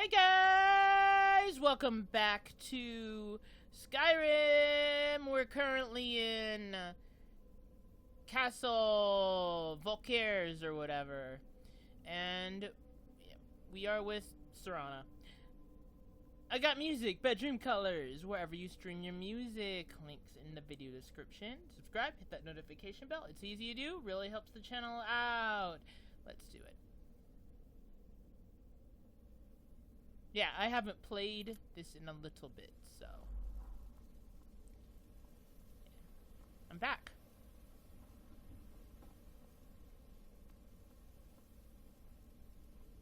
Hi guys! Welcome back to Skyrim! We're currently in Castle Volkers or whatever. And we are with Serana. I got music, bedroom colors, wherever you stream your music. Links in the video description. Subscribe, hit that notification bell. It's easy to do, really helps the channel out. Let's do it. Yeah, I haven't played this in a little bit, so yeah. I'm back.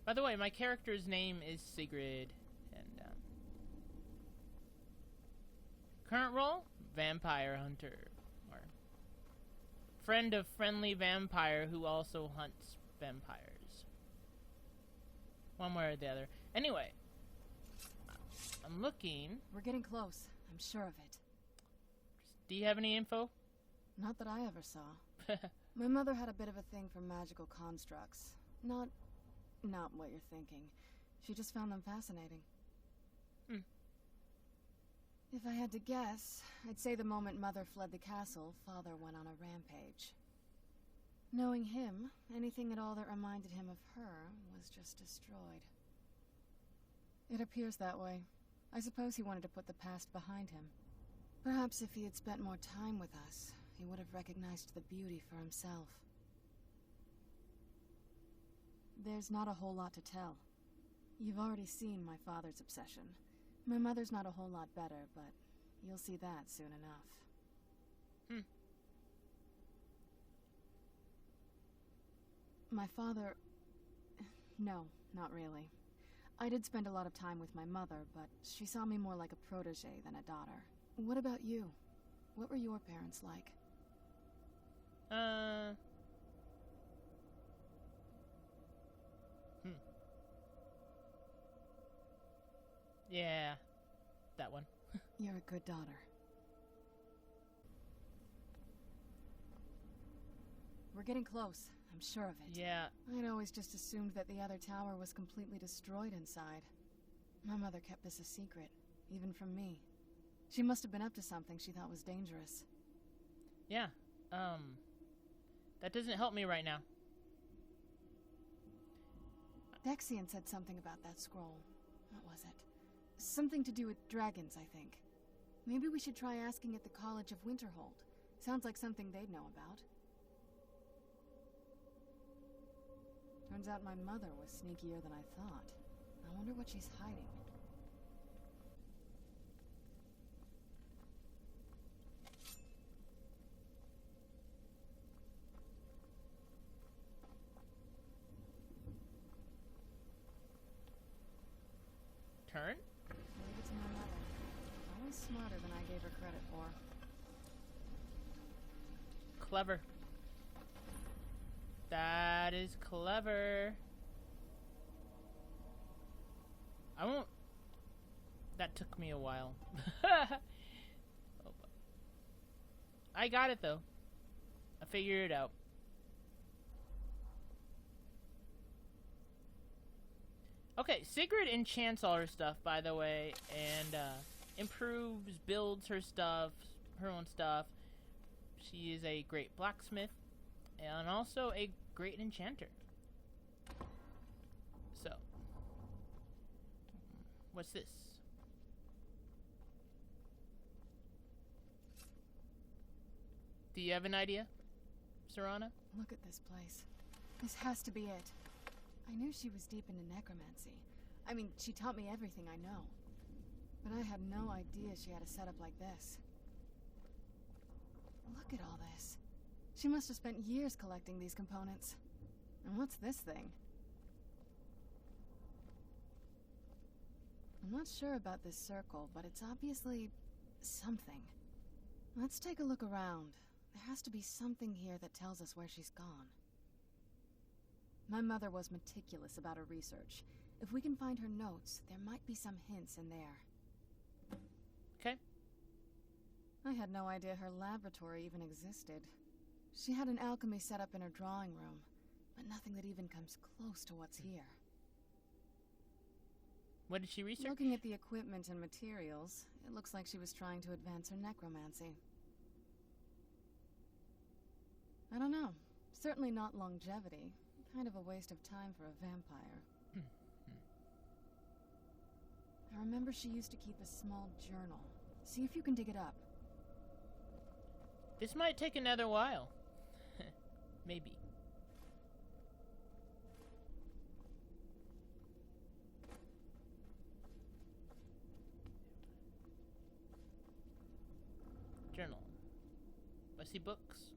By the way, my character's name is Sigrid, and current role, vampire hunter, or friend of friendly vampire who also hunts vampires. One way or the other. Anyway. I'm looking. We're getting close. I'm sure of it. Do you have any info? Not that I ever saw. My mother had a bit of a thing for magical constructs. Not what you're thinking. She just found them fascinating. If I had to guess, I'd say the moment Mother fled the castle, Father went on a rampage. Knowing him, anything at all that reminded him of her was just destroyed. It appears that way. I suppose he wanted to put the past behind him. Perhaps if he had spent more time with us, he would have recognized the beauty for himself. There's not a whole lot to tell. You've already seen my father's obsession. My mother's not a whole lot better, but you'll see that soon enough. My father... No, not really. I did spend a lot of time with my mother, but she saw me more like a protege than a daughter. What about you? What were your parents like? Yeah, that one. You're a good daughter. We're getting close. I'm sure of it. Yeah. I'd always just assumed that the other tower was completely destroyed inside. My mother kept this a secret, even from me. She must have been up to something she thought was dangerous. Yeah. That doesn't help me right now. Dexian said something about that scroll. What was it? Something to do with dragons, I think. Maybe we should try asking at the College of Winterhold. Sounds like something they'd know about. Turns out my mother was sneakier than I thought. I wonder what she's hiding. Turn? Maybe it's my mother. Always smarter than I gave her credit for. Clever. That is clever. I won't... That took me a while. Oh, I got it though. I figured it out. Okay, Sigrid enchants all her stuff, by the way, and improves, builds her stuff, her own stuff. She is a great blacksmith. And also a great enchanter. So, what's this? Do you have an idea, Serana? Look at this place. This has to be it. I knew she was deep into necromancy. I mean, she taught me everything I know. But I had no idea she had a setup like this. Look at all this. She must have spent years collecting these components. And what's this thing? I'm not sure about this circle, but it's obviously something. Let's take a look around. There has to be something here that tells us where she's gone. My mother was meticulous about her research. If we can find her notes, there might be some hints in there. Okay. I had no idea her laboratory even existed. She had an alchemy set up in her drawing room, but nothing that even comes close to what's here. What did she research? Looking at the equipment and materials, it looks like she was trying to advance her necromancy. I don't know. Certainly not longevity. Kind of a waste of time for a vampire. I remember she used to keep a small journal. See if you can dig it up. This might take another while. Maybe. Journal. I see books.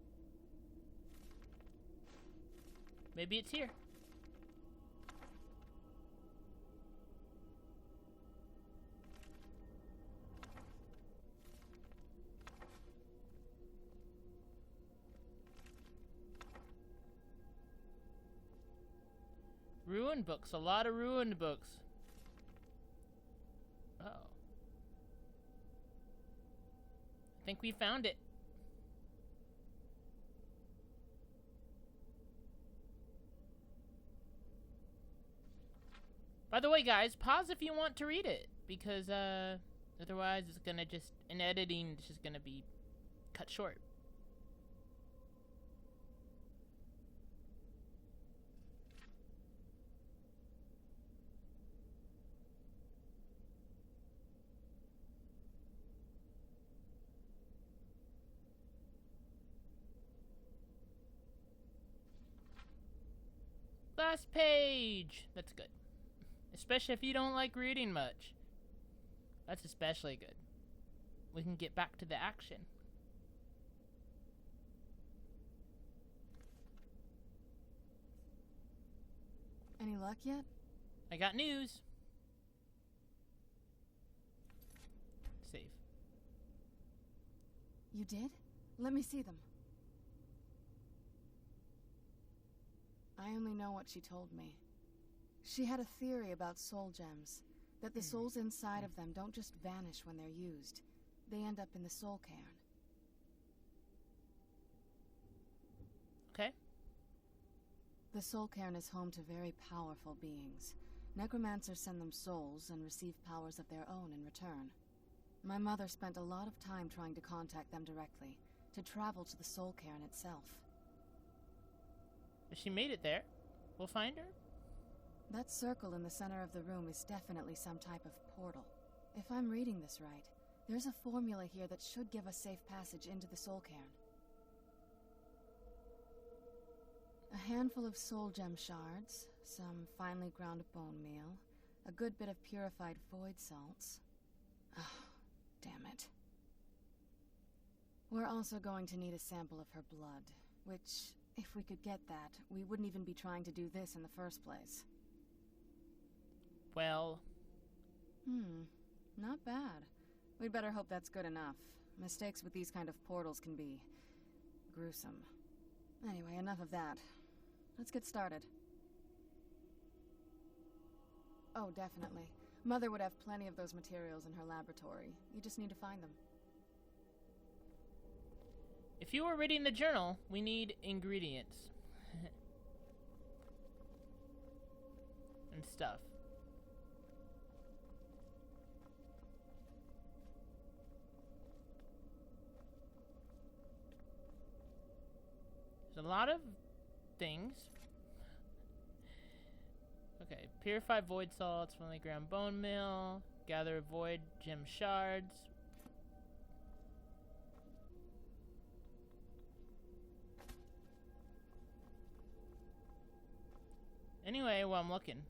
Maybe it's here. Ruined books. A lot of ruined books. Uh-oh. I think we found it. By the way, guys, pause if you want to read it, because otherwise it's gonna just, in editing, it's just gonna be cut short. Last page! That's good. Especially if you don't like reading much. That's especially good. We can get back to the action. Any luck yet? I got news. Save. You did? Let me see them. I only know what she told me. She had a theory about soul gems, that the souls inside of them don't just vanish when they're used. They end up in the soul cairn. Okay. The soul cairn is home to very powerful beings. Necromancers send them souls and receive powers of their own in return. My mother spent a lot of time trying to contact them directly, to travel to the soul cairn itself. If she made it there, we'll find her. That circle in the center of the room is definitely some type of portal. If I'm reading this right, there's a formula here that should give us safe passage into the soul cairn. A handful of soul gem shards, some finely ground bone meal, a good bit of purified void salts. Oh, damn it. We're also going to need a sample of her blood, which, if we could get that, we wouldn't even be trying to do this in the first place. Well... not bad. We'd better hope that's good enough. Mistakes with these kind of portals can be... gruesome. Anyway, enough of that. Let's get started. Oh, definitely. Mother would have plenty of those materials in her laboratory. You just need to find them. If you were reading the journal, we need ingredients. And stuff. There's a lot of things. Okay, purify void salts, finely ground bone meal, gather void gem shards. Anyway, while I'm looking,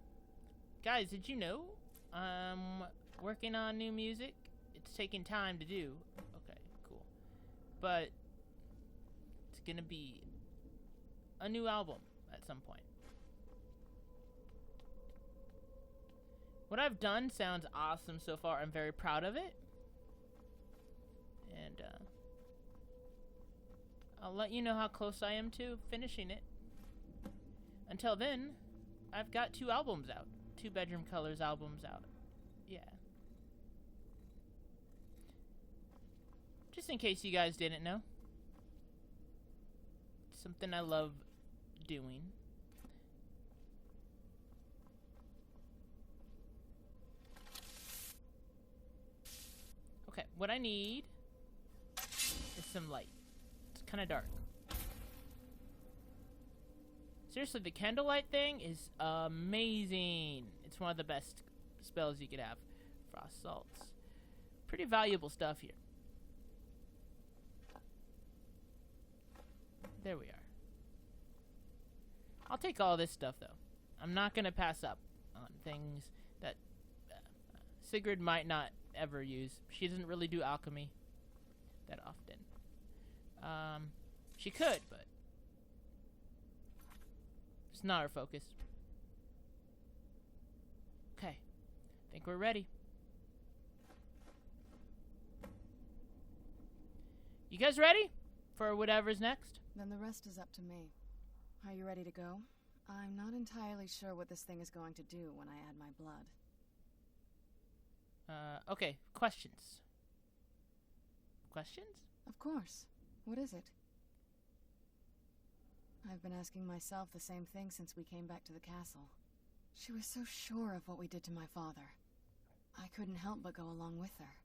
guys, did you know I'm working on new music? It's taking time to do. Okay, cool. But it's gonna be a new album at some point. What I've done sounds awesome so far. I'm very proud of it. And I'll let you know how close I am to finishing it. Until then, I've got 2 albums out. 2 Bedroom Colors albums out. Yeah. Just in case you guys didn't know. It's something I love doing. what I need is some light. It's kind of dark. Seriously, the candlelight thing is amazing. It's one of the best spells you could have. Frost salts. Pretty valuable stuff here. There we are. I'll take all this stuff, though. I'm not going to pass up on things that Sigrid might not ever use. She doesn't really do alchemy that often. She could, but it's not her focus. Okay. I think we're ready. You guys ready for whatever's next? Then the rest is up to me. Are you ready to go? I'm not entirely sure what this thing is going to do when I add my blood. Okay. Questions? Questions? Of course. What is it? I've been asking myself the same thing since we came back to the castle. She was so sure of what we did to my father. I couldn't help but go along with her.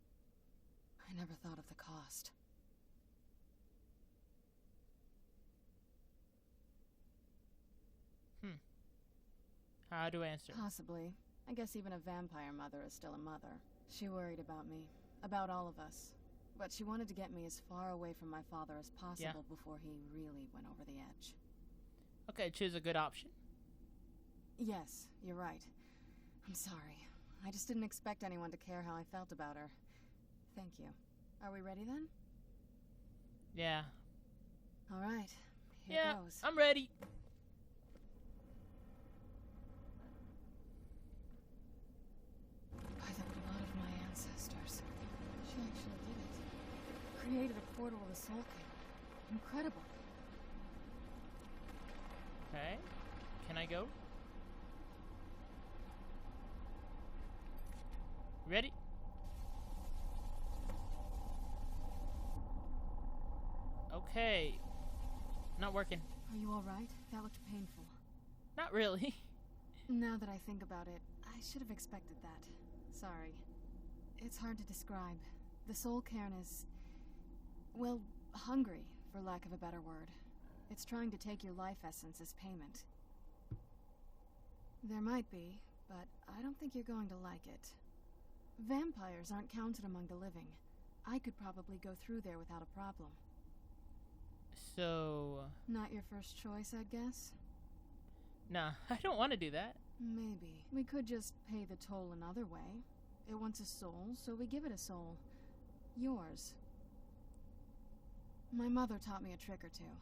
I never thought of the cost. How to answer? Possibly. I guess even a vampire mother is still a mother. She worried about me. About all of us. But she wanted to get me as far away from my father as possible before he really went over the edge. Okay, choose a good option. Yes, you're right. I'm sorry. I just didn't expect anyone to care how I felt about her. Thank you. Are we ready then? Yeah. All right. Here goes. I'm ready. By the blood of my ancestors. She actually did it. Created a portal of the Soul King. Incredible. Okay. Can I go? Ready? Okay. Not working. Are you all right? That looked painful. Not really. Now that I think about it, I should have expected that. Sorry. It's hard to describe. The Soul Cairn is, well, hungry, for lack of a better word. It's trying to take your life essence as payment. There might be, but I don't think you're going to like it. Vampires aren't counted among the living. I could probably go through there without a problem. So... Not your first choice, I'd guess? Nah, I don't want to do that. Maybe. We could just pay the toll another way. It wants a soul, so we give it a soul. Yours. My mother taught me a trick or two.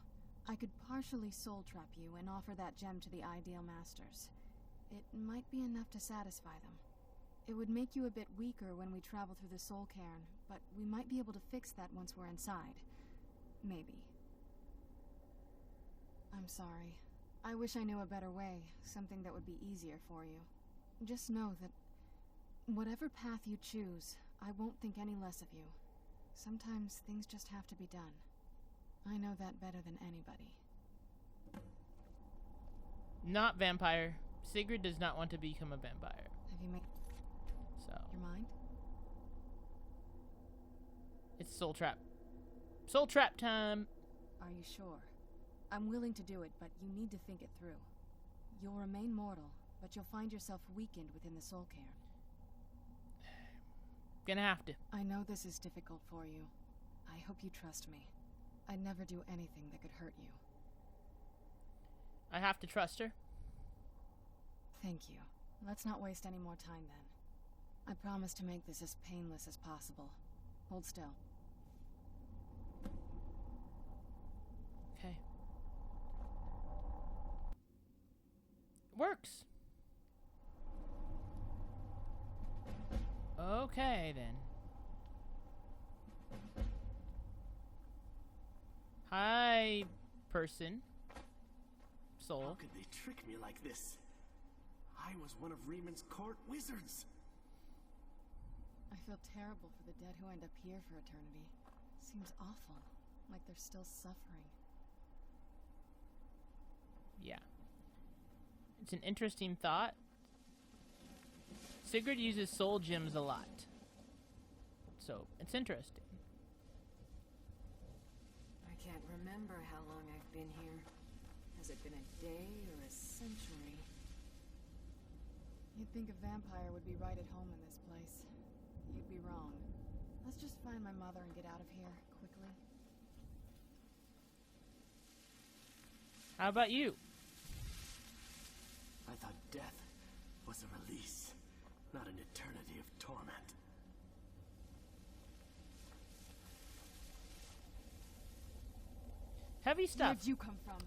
I could partially soul trap you and offer that gem to the ideal masters. It might be enough to satisfy them. It would make you a bit weaker when we travel through the Soul Cairn, but we might be able to fix that once we're inside. Maybe. I'm sorry. I wish I knew a better way, something that would be easier for you. Just know that whatever path you choose, I won't think any less of you. Sometimes things just have to be done. I know that better than anybody. Not vampire. Sigrid does not want to become a vampire. Have you made So your mind? it's soul trap. Soul trap time. Are you sure? I'm willing to do it, but you need to think it through. You'll remain mortal, but you'll find yourself weakened within the Soul Cairn. Gonna have to. I know this is difficult for you. I hope you trust me. I'd never do anything that could hurt you. I have to trust her. Thank you. Let's not waste any more time then. I promise to make this as painless as possible. Hold still. Okay. Works. Okay then. Hi, person. Soul. How could they trick me like this? I was one of Reeman's court wizards. I feel terrible for the dead who end up here for eternity. Seems awful, like they're still suffering. Yeah. It's an interesting thought. Sigrid uses soul gems a lot. so it's interesting. I can't remember how long I've been here. Has it been a day or a century? You'd think a vampire would be right at home in this place. You'd be wrong. Let's just find my mother and get out of here, quickly. How about you? I thought death was a release, not an eternity of torment. Heavy stuff. Where'd you come from?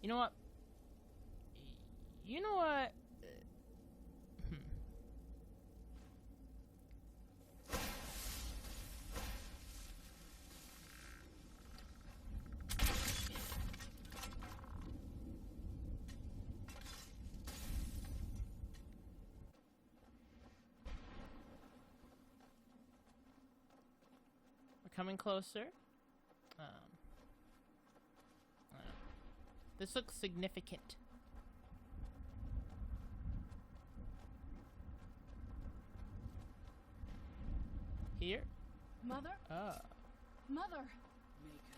You know what? You know what? We're coming closer. This looks significant. Here? Mother? Mother! Maker.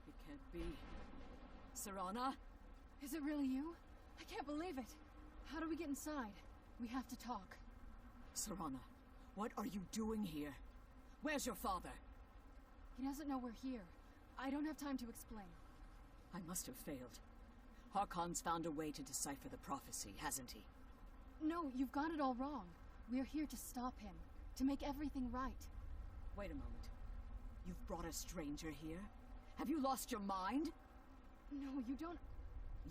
It can't be. Serana? Is it really you? I can't believe it. How do we get inside? We have to talk. Serana, what are you doing here? Where's your father? He doesn't know we're here. I don't have time to explain. I must have failed. Harkon's found a way to decipher the prophecy, hasn't he? No, you've got it all wrong. We're here to stop him. To make everything right. Wait a moment. You've brought a stranger here? Have you lost your mind? No, you don't...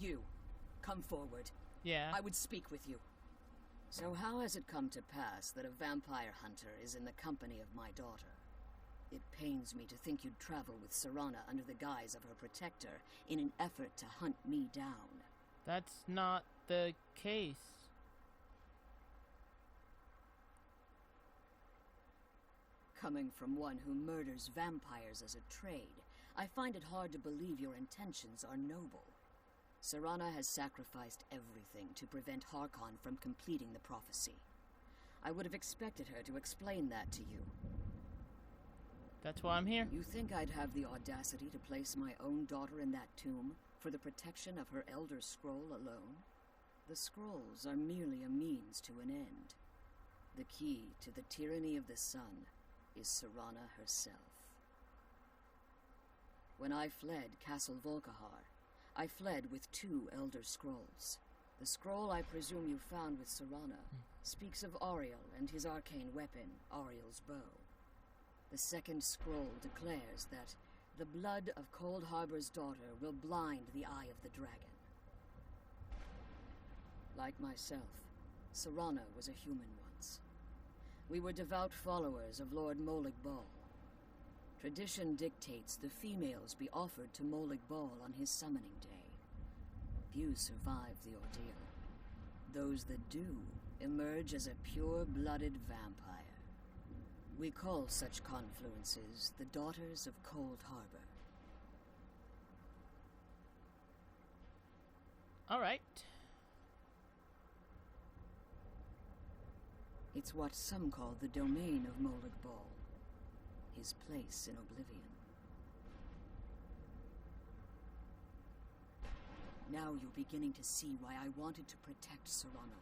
You, come forward. Yeah. I would speak with you. So how has it come to pass that a vampire hunter is in the company of my daughter? It pains me to think you'd travel with Serana under the guise of her protector in an effort to hunt me down. That's not the case. Coming from one who murders vampires as a trade, I find it hard to believe your intentions are noble. Serana has sacrificed everything to prevent Harkon from completing the prophecy. I would have expected her to explain that to you. That's why I'm here. You think I'd have the audacity to place my own daughter in that tomb for the protection of her Elder Scroll alone? The scrolls are merely a means to an end. The key to the tyranny of the sun is Serana herself. When I fled Castle Volkihar, I fled with 2 Elder Scrolls. The scroll I presume you found with Serana speaks of Auriel and his arcane weapon, Auriel's bow. The second scroll declares that the blood of Cold Harbor's daughter will blind the eye of the dragon. Like myself, Serana was a human once. We were devout followers of Lord Molig Bal. Tradition dictates the females be offered to Molig Bal on his summoning day. Few survive the ordeal. Those that do emerge as a pure-blooded vampire. We call such confluences the Daughters of Cold Harbor. All right. It's what some call the domain of Molig Bal, his place in oblivion. Now you're beginning to see why I wanted to protect Serana,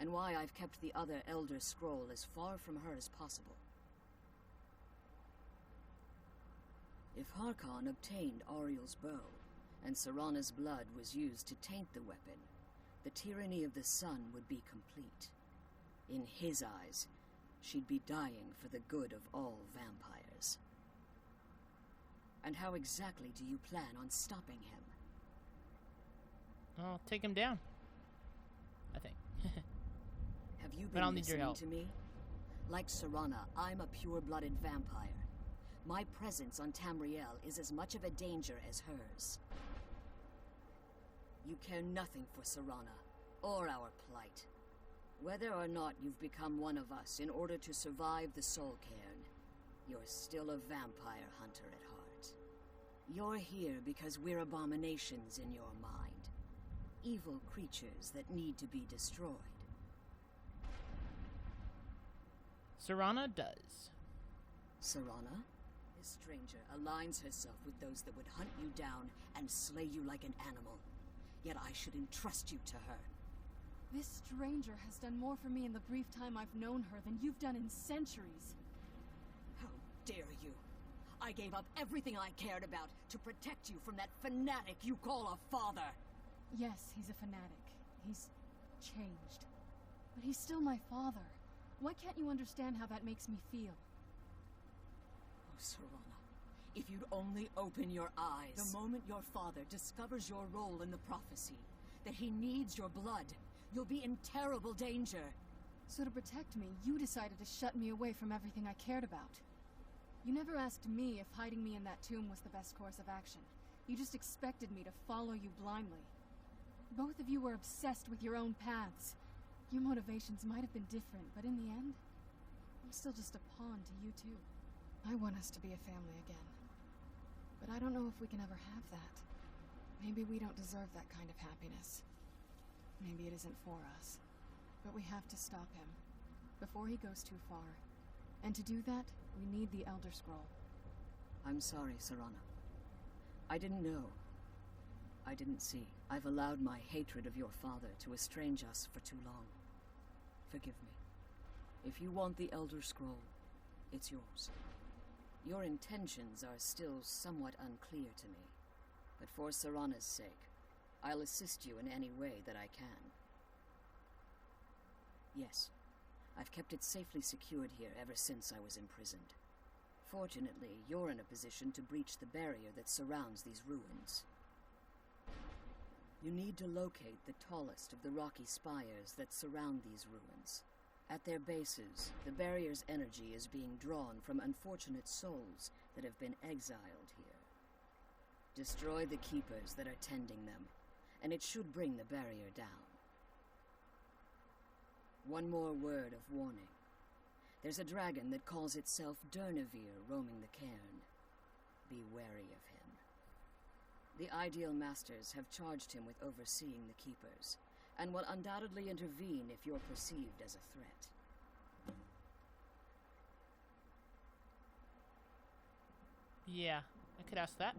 and why I've kept the other Elder Scroll as far from her as possible. If Harkon obtained Auriel's bow, and Serana's blood was used to taint the weapon, the tyranny of the sun would be complete. In his eyes, she'd be dying for the good of all vampires. And how exactly do you plan on stopping him? I'll take him down, I think. Have you But I'll been need your listening help. to me? Like Serana, I'm a pure-blooded vampire. My presence on Tamriel is as much of a danger as hers. You care nothing for Serana, or our plight. Whether or not you've become one of us in order to survive the Soul Cairn, you're still a vampire hunter at heart. You're here because we're abominations in your mind. Evil creatures that need to be destroyed. Serana does. Serana? This stranger aligns herself with those that would hunt you down and slay you like an animal. Yet I should entrust you to her. This stranger has done more for me in the brief time I've known her than you've done in centuries. How dare you? I gave up everything I cared about to protect you from that fanatic you call a father. Yes, he's a fanatic. He's changed. But he's still my father. Why can't you understand how that makes me feel? Oh, Serana, if you'd only open your eyes. The moment your father discovers your role in the prophecy, that he needs your blood, you'll be in terrible danger. So to protect me, you decided to shut me away from everything I cared about. You never asked me if hiding me in that tomb was the best course of action. You just expected me to follow you blindly. Both of you were obsessed with your own paths. Your motivations might have been different, but in the end, I'm still just a pawn to you two. I want us to be a family again. But I don't know if we can ever have that. Maybe we don't deserve that kind of happiness. Maybe it isn't for us. But we have to stop him, before he goes too far. And to do that, we need the Elder Scroll. I'm sorry, Serana. I didn't know. I didn't see. I've allowed my hatred of your father to estrange us for too long. Forgive me. If you want the Elder Scroll, it's yours. Your intentions are still somewhat unclear to me, but for Serana's sake, I'll assist you in any way that I can. Yes, I've kept it safely secured here ever since I was imprisoned. Fortunately, you're in a position to breach the barrier that surrounds these ruins. You need to locate the tallest of the rocky spires that surround these ruins. At their bases, the barrier's energy is being drawn from unfortunate souls that have been exiled here. Destroy the keepers that are tending them, and it should bring the barrier down. One more word of warning. There's a dragon that calls itself Durnevere roaming the Cairn. Be wary of him. The Ideal Masters have charged him with overseeing the Keepers, and will undoubtedly intervene if you're perceived as a threat. Yeah, I could ask that.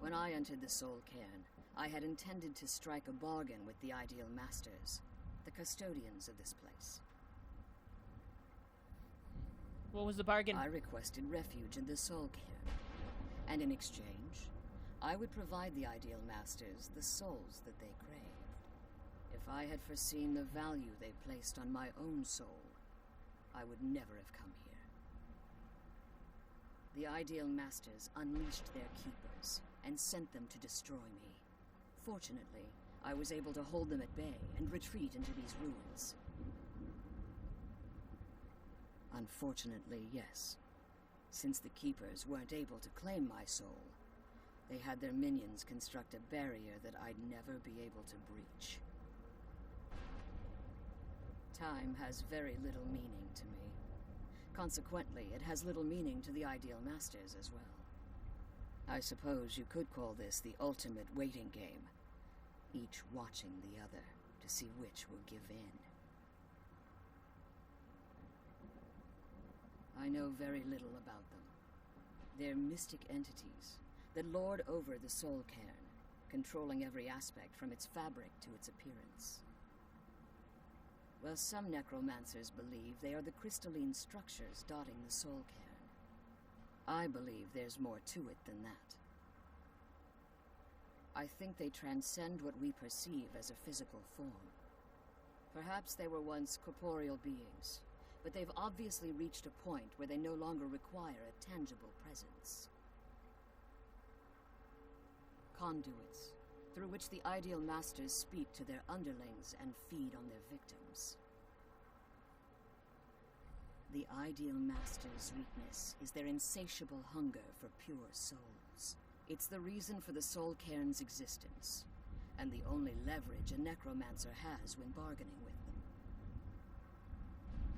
When I entered the Soul Cairn, I had intended to strike a bargain with the Ideal Masters, the custodians of this place. What was the bargain? I requested refuge in the Soul Cairn, and in exchange, I would provide the Ideal Masters the souls that they craved. If I had foreseen the value they placed on my own soul, I would never have come here. The Ideal Masters unleashed their keepers and sent them to destroy me. Fortunately, I was able to hold them at bay and retreat into these ruins. Unfortunately, yes. Since the Keepers weren't able to claim my soul, they had their minions construct a barrier that I'd never be able to breach. Time has very little meaning to me. Consequently, it has little meaning to the Ideal Masters as well. I suppose you could call this the ultimate waiting game, each watching the other to see which will give in. I know very little about them. They're mystic entities that lord over the Soul Cairn, controlling every aspect from its fabric to its appearance. While some necromancers believe they are the crystalline structures dotting the Soul Cairn, I believe there's more to it than that. I think they transcend what we perceive as a physical form. Perhaps they were once corporeal beings, but they've obviously reached a point where they no longer require a tangible presence. Conduits, through which the Ideal Masters speak to their underlings and feed on their victims. The Ideal Masters' weakness is their insatiable hunger for pure souls. It's the reason for the Soul Cairn's existence, and the only leverage a necromancer has when bargaining with them.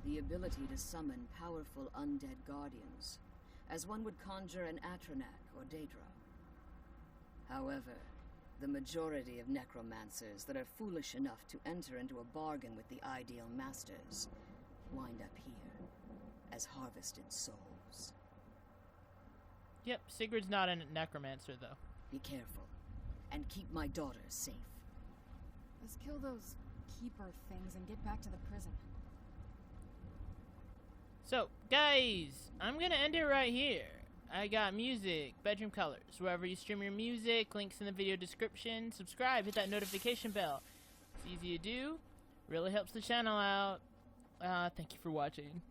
The ability to summon powerful undead guardians, as one would conjure an Atronak or Daedra. However, the majority of necromancers that are foolish enough to enter into a bargain with the Ideal Masters wind up here as harvested souls. Yep, Sigrid's not a necromancer, though. Be careful, and keep my daughters safe. Let's kill those keeper things and get back to the prison. So, guys, I'm gonna end it right here. I got music, bedroom colors, wherever you stream your music, links in the video description. Subscribe, hit that notification bell. It's easy to do, really helps the channel out. Thank you for watching.